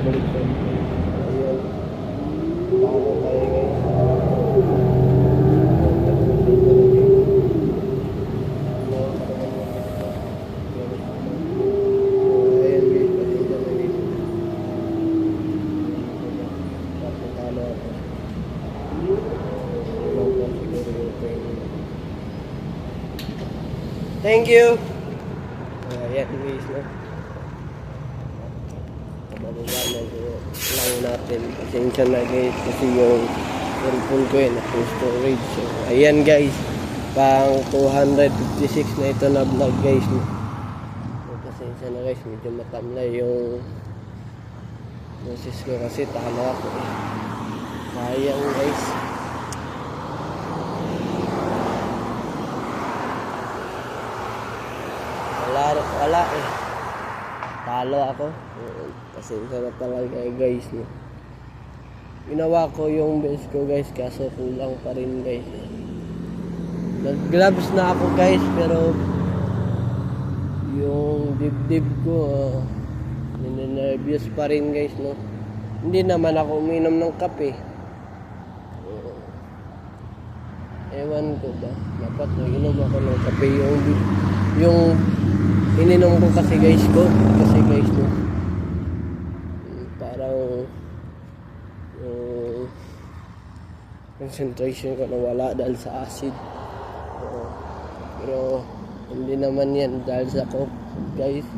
baliktad. Ayan. Paano tayo guys? Thank you. Ayan guys, no. Mababa na lang natin. Pasensya na guys kasi yung cellphone ko yun full storage. So, ayan guys, pang 256 na ito na vlog guys, no. So, pasensya na guys, medyo matamlay yung boses ko kasi tala ako eh. Sayang guys. Wala eh. Talo ako. Pasensya na talaga guys, no. Ginawa ko yung best ko guys, kaso kulang pa rin guys. Nag gloves na ako guys, pero yung dibdib ko ninenervyos pa rin guys, no. Hindi naman ako uminom ng kape. Ewan ko ba, dapat inom ako ng kape. Yung ininom ko kasi guys no, parang concentration ko nawala dahil sa acid. Pero hindi naman yan dahil sa coke guys.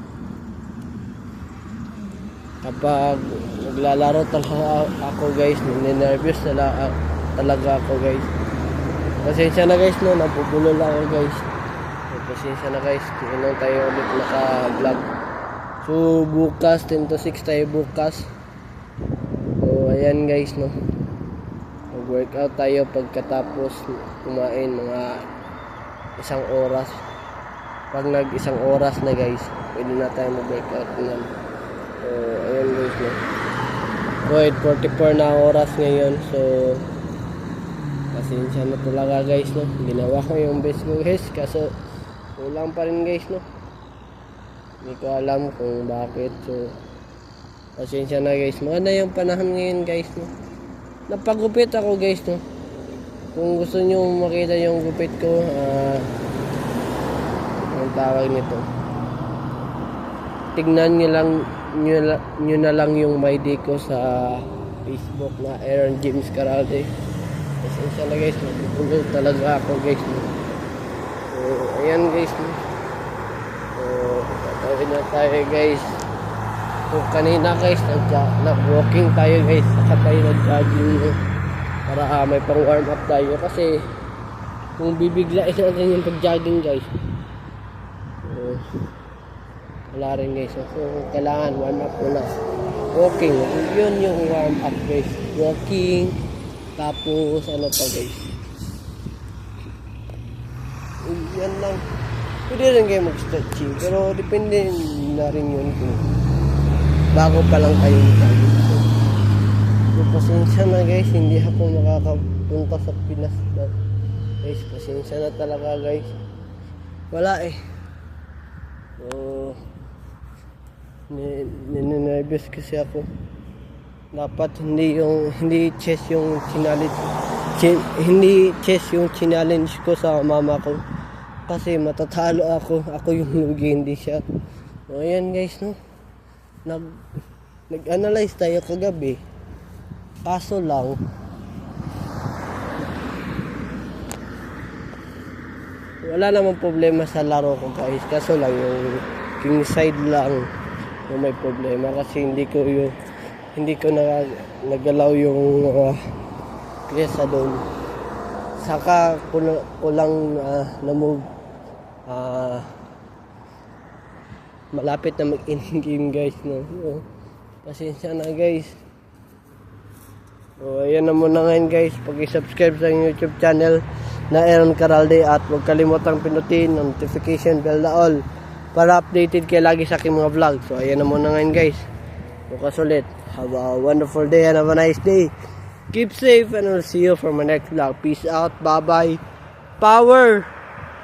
Kapag naglalaro talaga ako guys, ninenervyos talaga ako guys. Pasensya na guys, no, napubulol lang ako guys. Pasensya na guys, kung tayo ulit naka-vlog. So bukas 10 to 6 tayo bukas. So ayan guys, no, mag-workout tayo pagkatapos kumain mga 1 oras. Pag nag 1 oras na guys, pwede na tayo mag-workout na. So ayan guys, no. So 8:44 na oras ngayon. So pasensya na talaga guys, no. Ginawa ko yung best ko guys, kaso kulang pa rin guys, no. Hindi ko alam kung bakit. So pasensya na guys. Maganda yung panahon ngayon guys, no. Napagupit ako guys, no. Kung gusto nyo makita yung gupit ko, ang tawag nito, tignan nyo na lang yung my day ko sa Facebook na Aaron James Caralde. Pasensya na guys, napupulol talaga ako guys, no. So ayan guys, no. So tatawid na tayo guys. So kanina guys, nag-walking tayo guys, saka tayo nag-jogging, no, para may pang warm up tayo. Kasi kung bibiglain natin yung pag-jogging guys, wala rin guys. So kailangan warm up muna. Walking, yun yung warm up guys. Walking, tapos ano pa guys, yan lang. Pwede rin kayo mag-stretching, pero depende na rin yun kung bago pa lang kayo mag-jogging. So pasensya na guys, hindi ako makakapunta sa Pinas guys. Pasensya na talaga guys, wala eh. So ninenervyos kasi ako. Dapat hindi chess yung challenge ko sa mama ko, kasi matatalo ako yung lugi, hindi siya. So ayan guys, no, nag-analyze tayo kagabi, kaso lang wala namang problema sa laro ko guys, kaso lang yung king side lang yung may problema, kasi hindi ko nagalaw yung pyesa doon. Saka kulang na-move. Malapit na mag-ending game guys, no. So, pasensya na guys. So ayan na muna ngayon guys. Pag-subscribe sa YouTube channel na Aaron Caralde, at huwag kalimutang pinutin notification bell na all para updated kayo lagi sa aking mga vlog. So ayan na muna ngayon guys. Bukas ulit. Have a wonderful day and have a nice day. Keep safe and I'll see you for my next vlog. Peace out. Bye bye. Power!